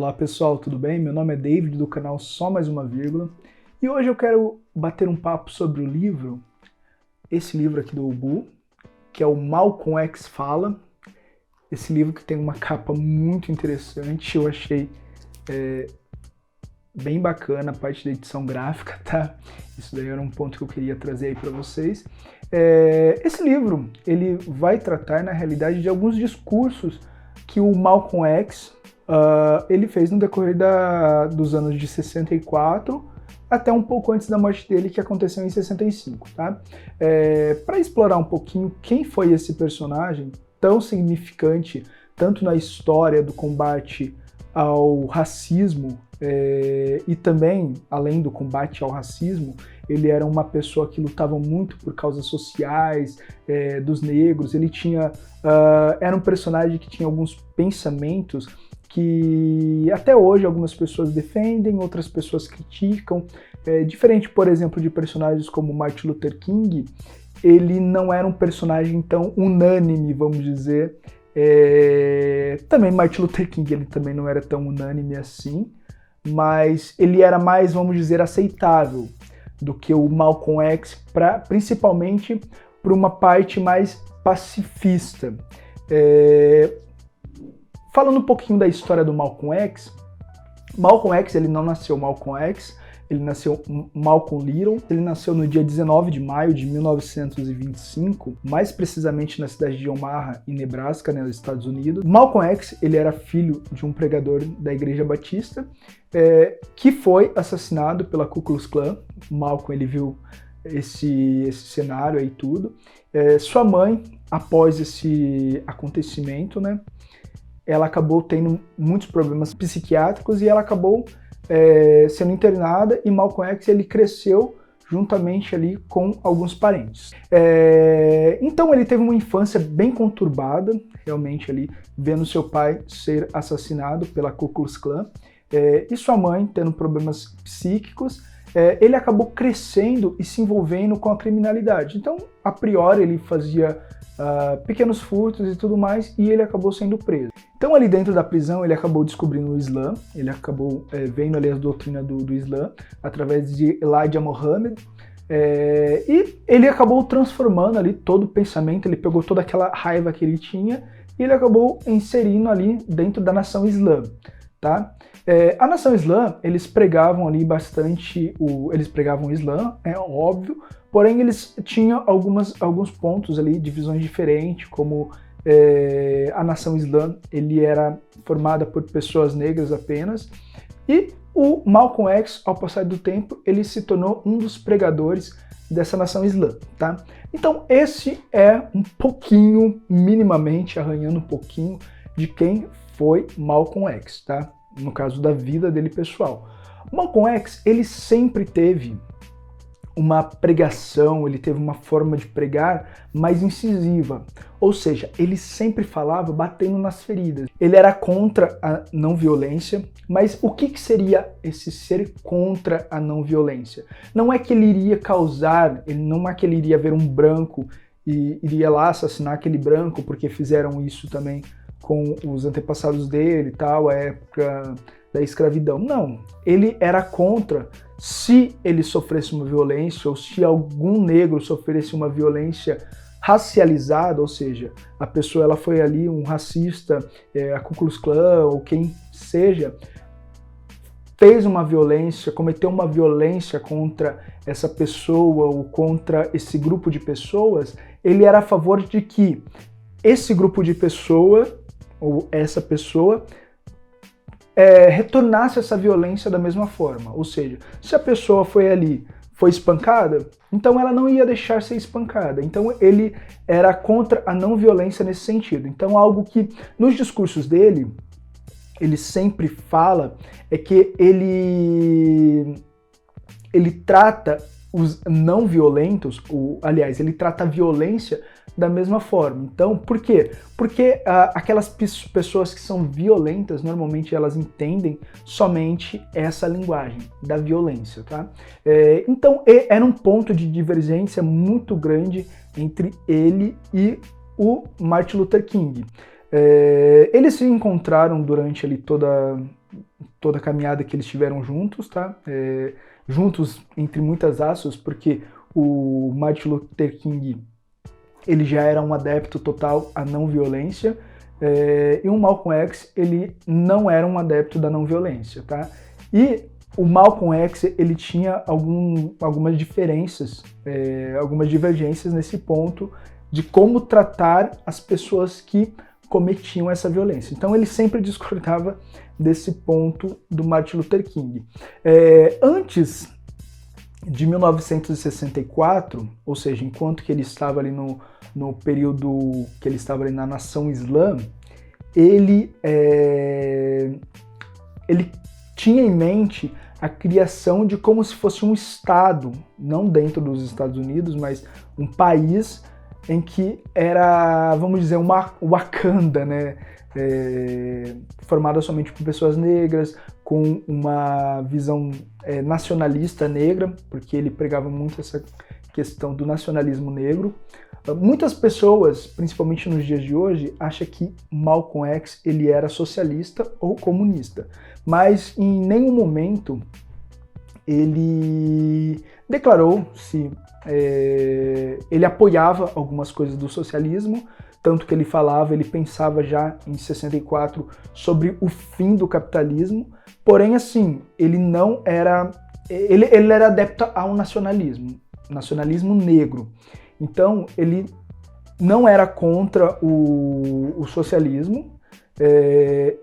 Olá pessoal, tudo bem? Meu nome é David do canal Só Mais Uma Vírgula e hoje eu quero bater um papo sobre o livro, esse livro aqui do Ubu, que é o Malcolm X Fala. Esse livro que tem uma capa muito interessante, eu achei bem bacana a parte da edição gráfica, tá? Isso daí era um ponto que eu queria trazer aí para vocês. Esse livro, ele vai tratar na realidade de alguns discursos que o Malcolm X ele fez no decorrer dos anos de 64 até um pouco antes da morte dele, que aconteceu em 65, tá? Para explorar um pouquinho quem foi esse personagem tão significante, tanto na história do combate ao racismo e também, além do combate ao racismo, ele era uma pessoa que lutava muito por causas sociais, dos negros. Ele era um personagem que tinha alguns pensamentos que até hoje algumas pessoas defendem, outras pessoas criticam. Diferente, por exemplo, de personagens como Martin Luther King, ele não era um personagem tão unânime, vamos dizer. Também Martin Luther King, ele também não era tão unânime assim, mas ele era mais, vamos dizer, aceitável do que o Malcolm X, principalmente para uma parte mais pacifista. Falando um pouquinho da história do Malcolm X ele não nasceu Malcolm X, ele nasceu Malcolm Little. Ele nasceu no dia 19 de maio de 1925, mais precisamente na cidade de Omaha, em Nebraska, nos Estados Unidos. Malcolm X, ele era filho de um pregador da Igreja Batista, que foi assassinado pela Ku Klux Klan. Malcolm, ele viu esse cenário aí tudo. Sua mãe, após esse acontecimento, né, ela acabou tendo muitos problemas psiquiátricos e ela acabou sendo internada, e Malcolm X ele cresceu juntamente ali com alguns parentes. Então ele teve uma infância bem conturbada, realmente ali, vendo seu pai ser assassinado pela Ku Klux Klan, e sua mãe tendo problemas psíquicos. Ele acabou crescendo e se envolvendo com a criminalidade. Então, a priori, ele fazia pequenos furtos e tudo mais, e ele acabou sendo preso. Então, ali dentro da prisão, ele acabou descobrindo o Islã, ele acabou vendo ali as doutrinas do Islã, através de Elijah Muhammad, e ele acabou transformando ali todo o pensamento, ele pegou toda aquela raiva que ele tinha, e ele acabou inserindo ali dentro da nação Islã, tá? A nação Islã, eles pregavam ali bastante, eles pregavam o Islã, é óbvio, porém eles tinham alguns pontos ali, divisões diferentes, como a nação Islã, ele era formada por pessoas negras apenas, e o Malcolm X, ao passar do tempo, ele se tornou um dos pregadores dessa nação Islã, tá? Então esse é um pouquinho, minimamente, arranhando um pouquinho de quem foi Malcolm X, tá? No caso da vida dele pessoal. Malcolm X, ele sempre teve uma pregação, ele teve uma forma de pregar mais incisiva, ou seja, ele sempre falava batendo nas feridas. Ele era contra a não violência, mas o que seria esse ser contra a não violência? Não é que ele iria causar, não é que ele iria ver um branco e iria lá assassinar aquele branco, porque fizeram isso também com os antepassados dele e tal, a época da escravidão. Não, ele era contra se ele sofresse uma violência ou se algum negro sofresse uma violência racializada, ou seja, a pessoa ela foi ali um racista, a Ku Klux Klan ou quem seja, fez uma violência, cometeu uma violência contra essa pessoa ou contra esse grupo de pessoas, ele era a favor de que esse grupo de pessoa ou essa pessoa retornasse essa violência da mesma forma. Ou seja, se a pessoa foi espancada, então ela não ia deixar ser espancada. Então ele era contra a não violência nesse sentido. Então algo que nos discursos dele, ele sempre fala é que ele trata os não violentos, aliás, ele trata a violência da mesma forma. Então, por quê? Porque aquelas pessoas que são violentas, normalmente elas entendem somente essa linguagem da violência, tá? Então, era um ponto de divergência muito grande entre ele e o Martin Luther King. Eles se encontraram durante ali toda toda a caminhada que eles tiveram juntos, tá? Juntos entre muitas aspas, porque o Martin Luther King, ele já era um adepto total à não violência, e o Malcolm X, ele não era um adepto da não violência, tá? E o Malcolm X, ele tinha algumas diferenças, algumas divergências nesse ponto de como tratar as pessoas que cometiam essa violência. Então ele sempre discordava desse ponto do Martin Luther King. Antes de 1964, ou seja, enquanto que ele estava ali no período que ele estava ali na nação islã, ele tinha em mente a criação de como se fosse um estado, não dentro dos Estados Unidos, mas um país em que era, vamos dizer, uma Wakanda, né? Formada somente por pessoas negras, com uma visão nacionalista negra, porque ele pregava muito essa questão do nacionalismo negro. Muitas pessoas, principalmente nos dias de hoje, acham que Malcolm X ele era socialista ou comunista, mas em nenhum momento ele declarou se ele apoiava algumas coisas do socialismo, tanto que ele pensava já em 64 sobre o fim do capitalismo, porém assim, ele não era, ele era adepto ao nacionalismo negro. Então, ele não era contra o socialismo,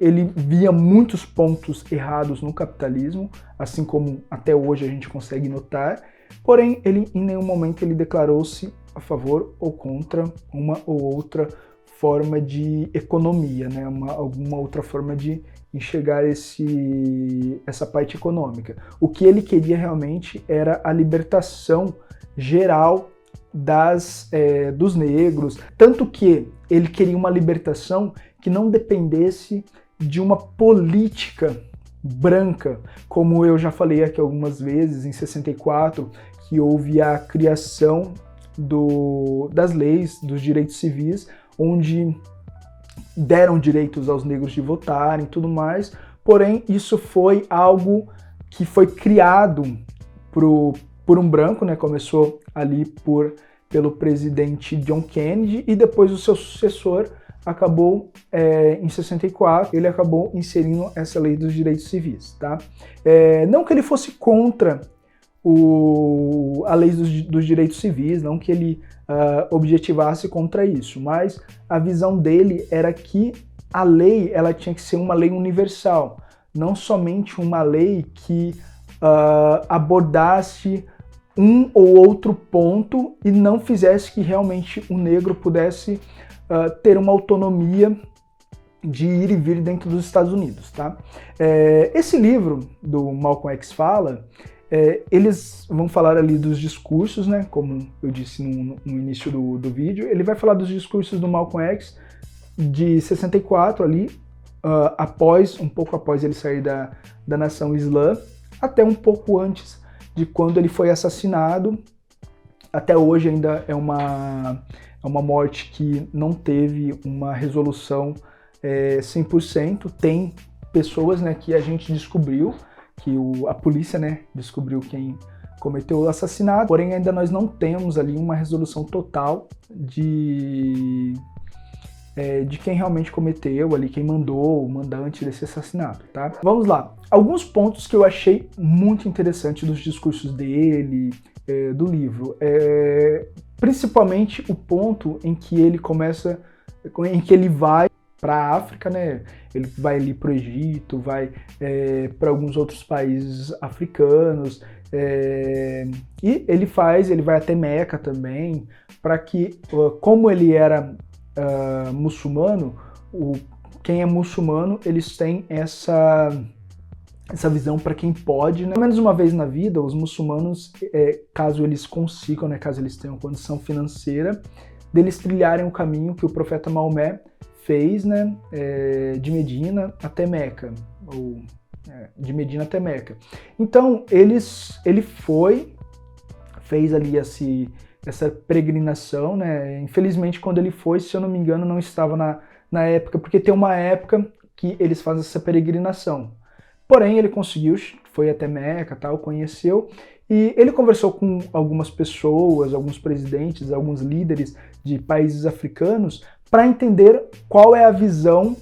ele via muitos pontos errados no capitalismo, assim como até hoje a gente consegue notar, porém, ele em nenhum momento ele declarou-se a favor ou contra uma ou outra forma de economia, né? Alguma outra forma de enxergar essa parte econômica. O que ele queria realmente era a libertação geral dos negros, tanto que ele queria uma libertação que não dependesse de uma política branca, como eu já falei aqui algumas vezes, em 64, que houve a criação das leis, dos direitos civis, onde deram direitos aos negros de votarem e tudo mais, porém isso foi algo que foi criado por um branco, né? Começou ali pelo presidente John Kennedy e depois o seu sucessor acabou, em 64, ele acabou inserindo essa lei dos direitos civis, tá? Não que ele fosse contra a lei dos direitos civis, não que ele objetivasse contra isso, mas a visão dele era que a lei ela tinha que ser uma lei universal, não somente uma lei que abordasse um ou outro ponto e não fizesse que realmente o negro pudesse ter uma autonomia de ir e vir dentro dos Estados Unidos, tá? Esse livro do Malcolm X fala, eles vão falar ali dos discursos, né? Como eu disse no início do vídeo, ele vai falar dos discursos do Malcolm X de 64 ali, um pouco após ele sair da nação islã, até um pouco antes de quando ele foi assassinado. Até hoje ainda é uma morte que não teve uma resolução 100%. Tem pessoas, né, que a gente descobriu, que a polícia, né, descobriu quem cometeu o assassinato, porém ainda nós não temos ali uma resolução total de quem realmente cometeu ali, quem mandou, o mandante desse assassinato, tá? Vamos lá. Alguns pontos que eu achei muito interessante dos discursos dele, do livro. Principalmente o ponto em que ele começa, em que ele vai para a África, né? Ele vai ali para o Egito, vai para alguns outros países africanos, e ele vai até Meca também, para que, como ele era muçulmano, quem é muçulmano, eles têm essa visão para quem pode, né? Pelo menos uma vez na vida, os muçulmanos, caso eles consigam, né, caso eles tenham condição financeira, deles trilharem o caminho que o profeta Maomé fez, né, de Medina até Meca, ou de Medina até Meca. Então, ele fez ali essa peregrinação, né? Infelizmente, quando ele foi, se eu não me engano, não estava na época, porque tem uma época que eles fazem essa peregrinação. porém ele conseguiu, foi até Meca, tal, conheceu, e ele conversou com algumas pessoas, alguns presidentes, alguns líderes de países africanos para entender qual era a visão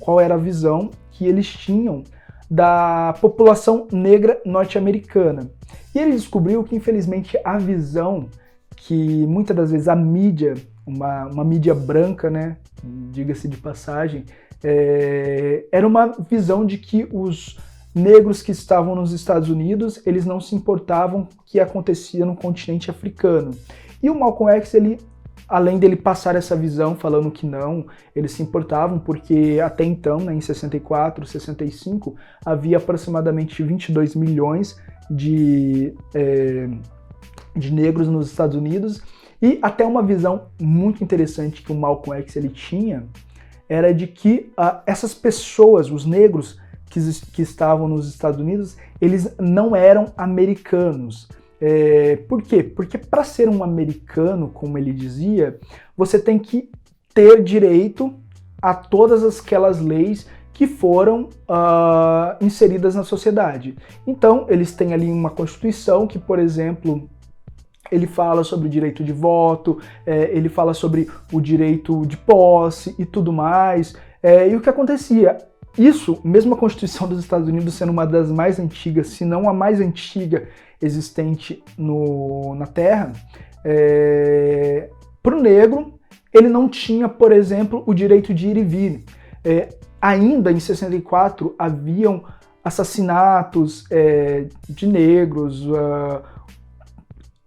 que eles tinham da população negra norte-americana. E ele descobriu que, infelizmente, a visão que muitas das vezes a mídia, uma mídia branca, né, diga-se de passagem, era uma visão de que os negros que estavam nos Estados Unidos, eles não se importavam com o que acontecia no continente africano. E o Malcolm X, ele, além dele passar essa visão falando que não, eles se importavam, porque até então, né, em 64, 65, havia aproximadamente 22 milhões de negros nos Estados Unidos, e até uma visão muito interessante que o Malcolm X ele tinha, era de que essas pessoas, os negros que estavam nos Estados Unidos, eles não eram americanos. Por quê? Porque para ser um americano, como ele dizia, você tem que ter direito a todas aquelas leis que foram inseridas na sociedade. Então, eles têm ali uma Constituição que, por exemplo, ele fala sobre o direito de voto, ele fala sobre o direito de posse e tudo mais. E o que acontecia? Isso, mesmo a Constituição dos Estados Unidos sendo uma das mais antigas, se não a mais antiga existente na Terra, para o negro, ele não tinha, por exemplo, o direito de ir e vir. Ainda em 64, haviam assassinatos de negros,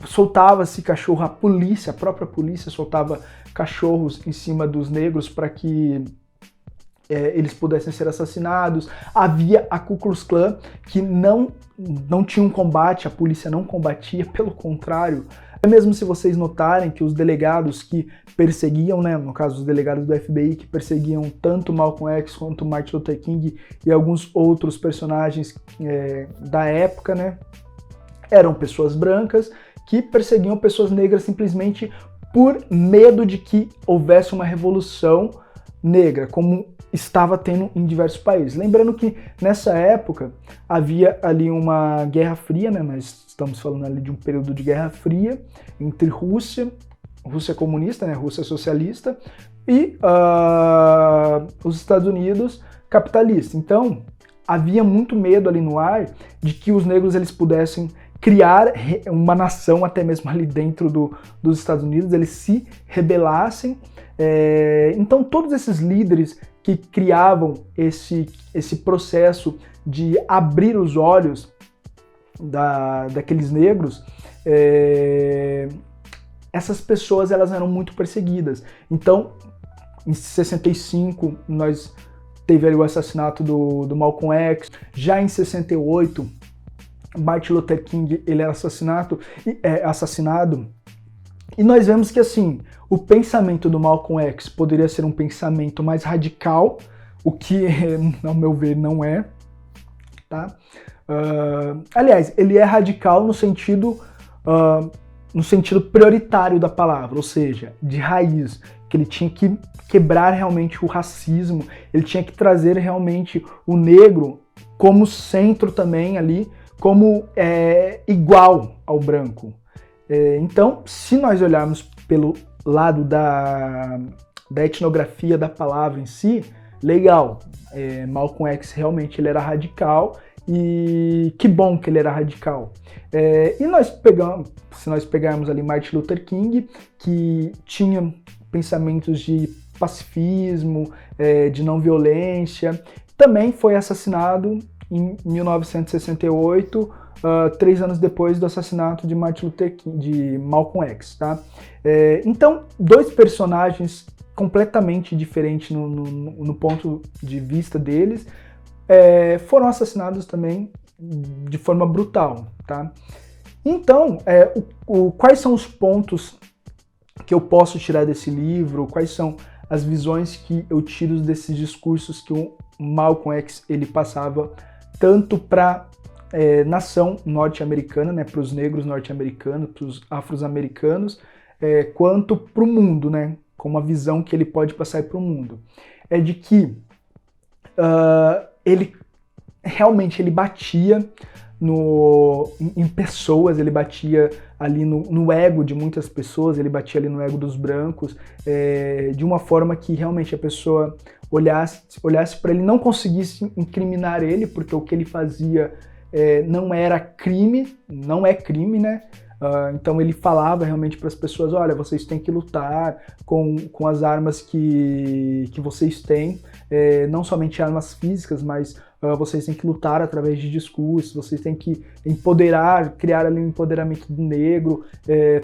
soltava-se cachorro, a própria polícia soltava cachorros em cima dos negros para que eles pudessem ser assassinados. Havia a Ku Klux Klan, que não tinha um combate, a polícia não combatia, pelo contrário. Mesmo se vocês notarem que os delegados que perseguiam, né, no caso os delegados do FBI, que perseguiam tanto Malcolm X quanto Martin Luther King e alguns outros personagens da época, né, eram pessoas brancas que perseguiam pessoas negras simplesmente por medo de que houvesse uma revolução negra, como estava tendo em diversos países. Lembrando que nessa época havia ali uma Guerra Fria, né? Nós estamos falando ali de um período de Guerra Fria entre Rússia comunista, né? Rússia socialista, e os Estados Unidos capitalista. Então havia muito medo ali no ar de que os negros eles pudessem criar uma nação até mesmo ali dentro dos Estados Unidos, eles se rebelassem. Então todos esses líderes que criavam esse processo de abrir os olhos daqueles negros, essas pessoas elas eram muito perseguidas. Então, em 65, nós teve ali o assassinato do Malcolm X. Já em 68, Martin Luther King ele era assassinado. E nós vemos que assim, o pensamento do Malcolm X poderia ser um pensamento mais radical, o que, ao meu ver, não é. Tá? Aliás, ele é radical no sentido prioritário da palavra, ou seja, de raiz, que ele tinha que quebrar realmente o racismo, ele tinha que trazer realmente o negro como centro também ali, como igual ao branco. Então, se nós olharmos pelo lado da etnografia da palavra em si, legal, Malcolm X realmente ele era radical, e que bom que ele era radical. E se nós pegarmos ali Martin Luther King, que tinha pensamentos de pacifismo, de não violência, também foi assassinado em 1968, 3 anos depois do assassinato de Martin Luther King, de Malcolm X, tá? Então, dois personagens completamente diferentes no ponto de vista deles, foram assassinados também de forma brutal, tá? Então, quais são os pontos que eu posso tirar desse livro? Quais são as visões que eu tiro desses discursos que o Malcolm X ele passava tanto para nação norte-americana, né, para os negros norte-americanos, para os afro-americanos, quanto para o mundo, né, com uma visão que ele pode passar para o mundo? É de que ele realmente ele batia em pessoas, ele batia ali no ego de muitas pessoas, ele batia ali no ego dos brancos, de uma forma que realmente a pessoa olhasse para ele, não conseguisse incriminar ele, porque o que ele fazia não era crime, não é crime, né? Então ele falava realmente para as pessoas, olha, vocês têm que lutar com as armas que vocês têm, não somente armas físicas, mas vocês têm que lutar através de discursos, vocês têm que empoderar, criar ali um empoderamento do negro,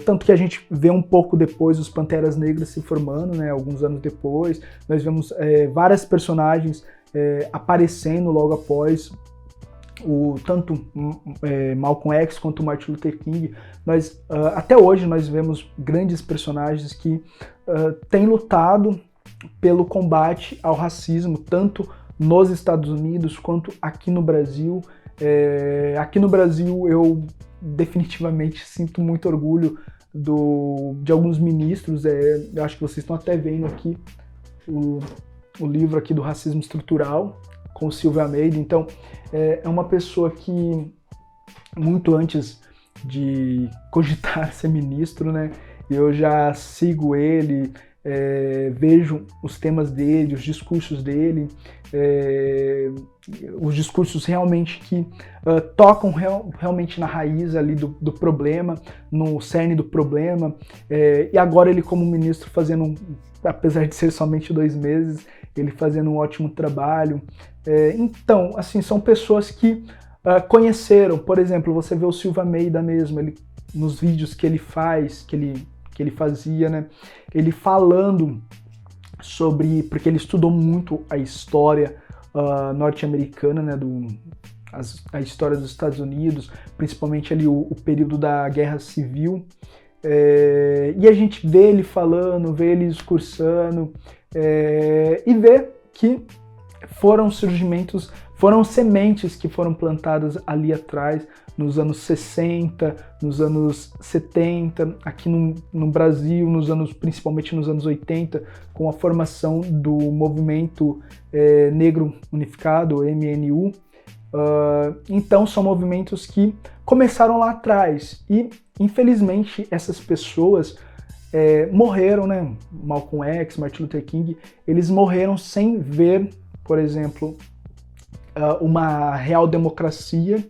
tanto que a gente vê um pouco depois os Panteras Negras se formando, né, alguns anos depois, nós vemos várias personagens aparecendo logo após, tanto Malcolm X quanto Martin Luther King. Até hoje nós vemos grandes personagens que têm lutado pelo combate ao racismo, tanto nos Estados Unidos quanto aqui no Brasil. Aqui no Brasil eu definitivamente sinto muito orgulho de alguns ministros, eu acho que vocês estão até vendo aqui o livro aqui do Racismo Estrutural, com o Silvio Almeida. Então, é uma pessoa que, muito antes de cogitar ser ministro, né, eu já sigo ele, vejo os temas dele, os discursos dele, os discursos realmente que tocam realmente na raiz ali do problema, no cerne do problema, e agora ele como ministro fazendo, apesar de ser somente 2 meses, ele fazendo um ótimo trabalho. Então, assim, são pessoas que conheceram, por exemplo, você vê o Silvio Almeida mesmo, nos vídeos que ele faz, que ele fazia, né, ele falando sobre, porque ele estudou muito a história norte-americana, né, a história dos Estados Unidos, principalmente ali o período da Guerra Civil, e a gente vê ele falando, vê ele discursando, e vê que foram sementes que foram plantadas ali atrás, nos anos 60, nos anos 70, aqui no Brasil, principalmente nos anos 80, com a formação do Movimento Negro Unificado, MNU. Então são movimentos que começaram lá atrás e, infelizmente, essas pessoas morreram, né? Malcolm X, Martin Luther King, eles morreram sem ver, por exemplo, uma real democracia,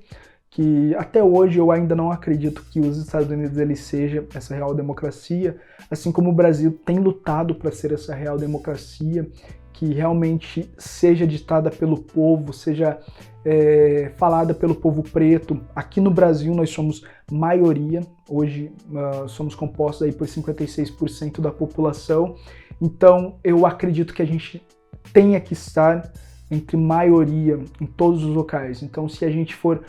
que até hoje eu ainda não acredito que os Estados Unidos ele seja essa real democracia, assim como o Brasil tem lutado para ser essa real democracia, que realmente seja ditada pelo povo, seja falada pelo povo preto. Aqui no Brasil nós somos maioria, hoje somos compostos aí por 56% da população, então eu acredito que a gente tenha que estar entre maioria em todos os locais. Então se a gente for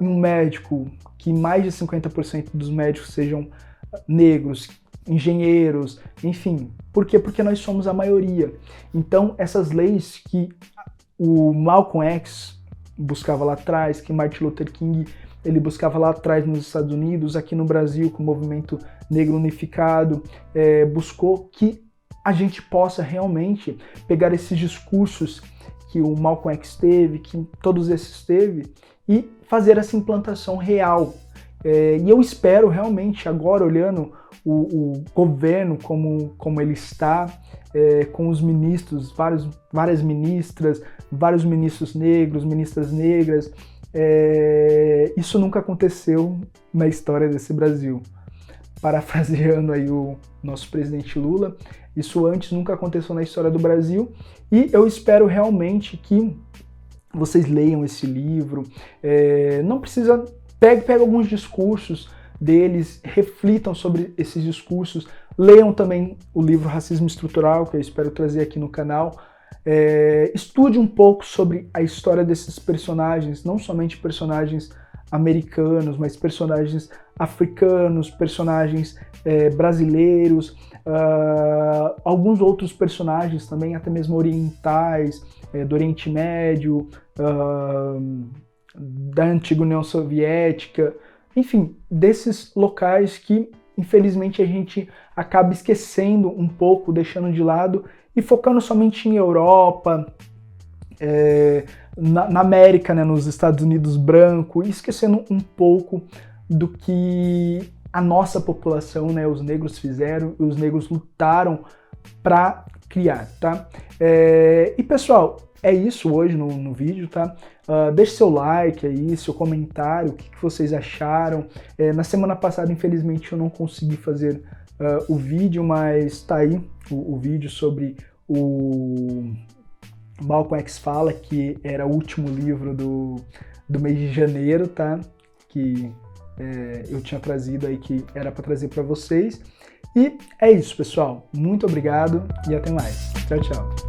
em um médico, que mais de 50% dos médicos sejam negros, engenheiros, enfim. Por quê? Porque nós somos a maioria. Então, essas leis que o Malcolm X buscava lá atrás, que Martin Luther King ele buscava lá atrás nos Estados Unidos, aqui no Brasil, com o Movimento Negro Unificado, buscou que a gente possa realmente pegar esses discursos que o Malcolm X teve, que todos esses teve, e fazer essa implantação real. E eu espero realmente, agora olhando o governo como ele está, com os ministros, várias ministras, vários ministros negros, ministras negras, isso nunca aconteceu na história desse Brasil. Parafraseando aí o nosso presidente Lula, isso antes nunca aconteceu na história do Brasil, e eu espero realmente que vocês leiam esse livro, não precisa, pega alguns discursos deles, reflitam sobre esses discursos, leiam também o livro Racismo Estrutural, que eu espero trazer aqui no canal, estude um pouco sobre a história desses personagens, não somente personagens americanos, mas personagens africanos, personagens brasileiros, alguns outros personagens também, até mesmo orientais, do Oriente Médio, da antiga União Soviética, enfim, desses locais que infelizmente a gente acaba esquecendo um pouco, deixando de lado e focando somente em Europa, na América, né, nos Estados Unidos, branco, e esquecendo um pouco do que a nossa população, né, os negros fizeram, os negros lutaram para criar, tá? E pessoal, é isso hoje no vídeo, tá? Deixe seu like aí, seu comentário, o que vocês acharam. Na semana passada, infelizmente, eu não consegui fazer o vídeo, mas tá aí o vídeo sobre o Malcolm X Fala, que era o último livro do mês de janeiro, tá? Que eu tinha trazido aí, que era para trazer para vocês. E é isso, pessoal. Muito obrigado e até mais. Tchau, tchau.